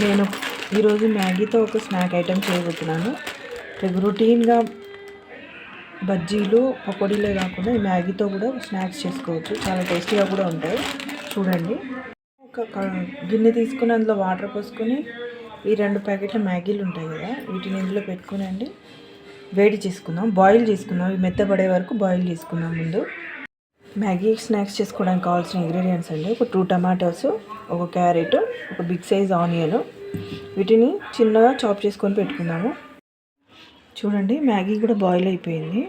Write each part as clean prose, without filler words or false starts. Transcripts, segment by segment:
నేను ఈరోజు మ్యాగీతో ఒక స్నాక్ ఐటెం చేయబోతున్నాను. రొటీన్గా బజ్జీలు పకోడీలే కాకుండా ఈ మ్యాగీతో కూడా స్నాక్స్ చేసుకోవచ్చు. చాలా టేస్టీగా కూడా ఉంటాయి. చూడండి, ఒక గిన్నె తీసుకుని అందులో వాటర్ పోసుకొని ఈ 2 ప్యాకెట్ల మ్యాగీలు ఉంటాయి కదా, వీటిని ఇందులో పెట్టుకునండి వేడి చేసుకుందాం. బాయిల్ చేసుకుందాం. ఇవి మెత్తబడే వరకు బాయిల్ చేసుకుందాం. ముందు మ్యాగీ స్నాక్స్ చేసుకోవడానికి కావాల్సిన ఇంగ్రీడియంట్స్ అండి: ఒక 2 టమాటోస్, ఒక క్యారెట్, ఒక బిగ్ సైజ్ ఆనియన్. వీటిని చిన్నగా చాప్ చేసుకొని పెట్టుకుందాము. చూడండి, మ్యాగీ కూడా బాయిల్ అయిపోయింది.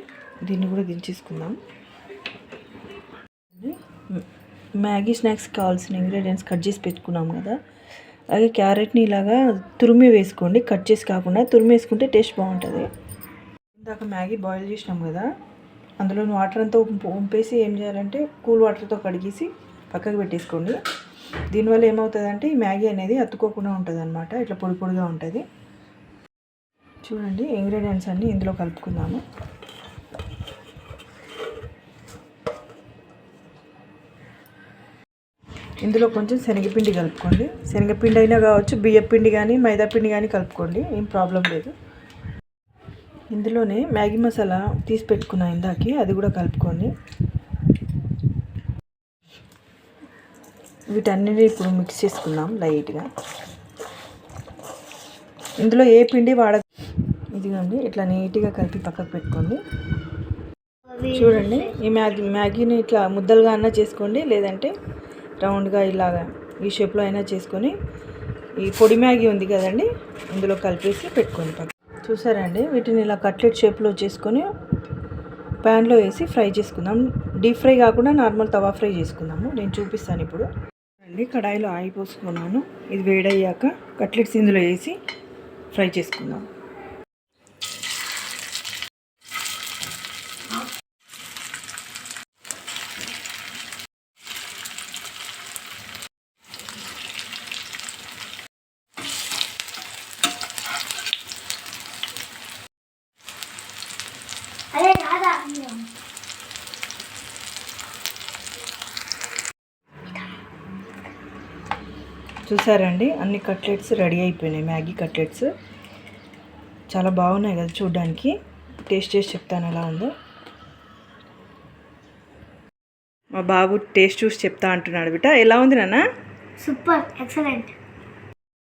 దీన్ని కూడా దించేసుకుందాం. మ్యాగీ స్నాక్స్కి కావాల్సిన ఇంగ్రీడియంట్స్ కట్ చేసి పెట్టుకున్నాం కదా, అలాగే క్యారెట్ని ఇలాగా తురిమి వేసుకోండి. కట్ చేసి కాకుండా తురిమి వేసుకుంటే టేస్ట్ బాగుంటుంది. ఇందాక మ్యాగీ బాయిల్ చేసినాం కదా, అందులో వాటర్ అంతా ఉంపేసి ఏం చేయాలంటే కూల్ వాటర్తో కడిగేసి పక్కకు పెట్టేసుకోండి. దీనివల్ల ఏమవుతుందంటే ఈ మ్యాగీ అనేది అతుక్కోకుండా ఉంటుంది అనమాట. ఇట్లా పొడి పొడిగా ఉంటుంది. చూడండి, ఇంగ్రీడియంట్స్ అన్నీ ఇందులో కలుపుకుందాము. ఇందులో కొంచెం శనగపిండి కలుపుకోండి. శనగపిండి అయినా కావచ్చు, బియ్యపిండి కానీ మైదా పిండి కానీ కలుపుకోండి, ఏం ప్రాబ్లం లేదు. ఇందులోనే మ్యాగీ మసాలా తీసి పెట్టుకున్నా ఇందాకి, అది కూడా కలుపుకోండి. వీటన్నిటి ఇప్పుడు మిక్స్ చేసుకుందాం లైట్గా. ఇందులో ఏ పిండి ఇదిగోండి, ఇట్లా నీట్గా కలిపి పక్కకు పెట్టుకోండి. చూడండి, ఈ మ్యాగీని ఇట్లా ముద్దలుగా అయినా చేసుకోండి, లేదంటే రౌండ్గా ఇలాగా ఈ షేప్లో అయినా చేసుకొని ఈ పొడి మ్యాగీ ఉంది కదండి, ఇందులో కలిపేసి పెట్టుకోండి పక్కన. చూసారండి, వీటిని ఇలా కట్లెట్ షేప్లో చేసుకొని ప్యాన్లో వేసి ఫ్రై చేసుకుందాం. డీప్ ఫ్రై కాకుండా నార్మల్ తవా ఫ్రై చేసుకుందాము. నేను చూపిస్తాను ఇప్పుడు. అండి, కడాయిలో ఆయిల్ పోసుకున్నాను. ఇది వేడయ్యాక కట్లెట్స్ ఇందులో వేసి ఫ్రై చేసుకుందాం. చూసారండి, అన్ని కట్లెట్స్ రెడీ అయిపోయినాయి. మ్యాగీ కట్లెట్స్ చాలా బాగున్నాయి కదా చూడడానికి. టేస్ట్ చేసి చెప్తాను ఎలా ఉందో. మా బాబు టేస్ట్ చూసి చెప్తా అంటున్నాడు. బిడ్డ, ఎలా ఉంది నాన్న? Super, excellent.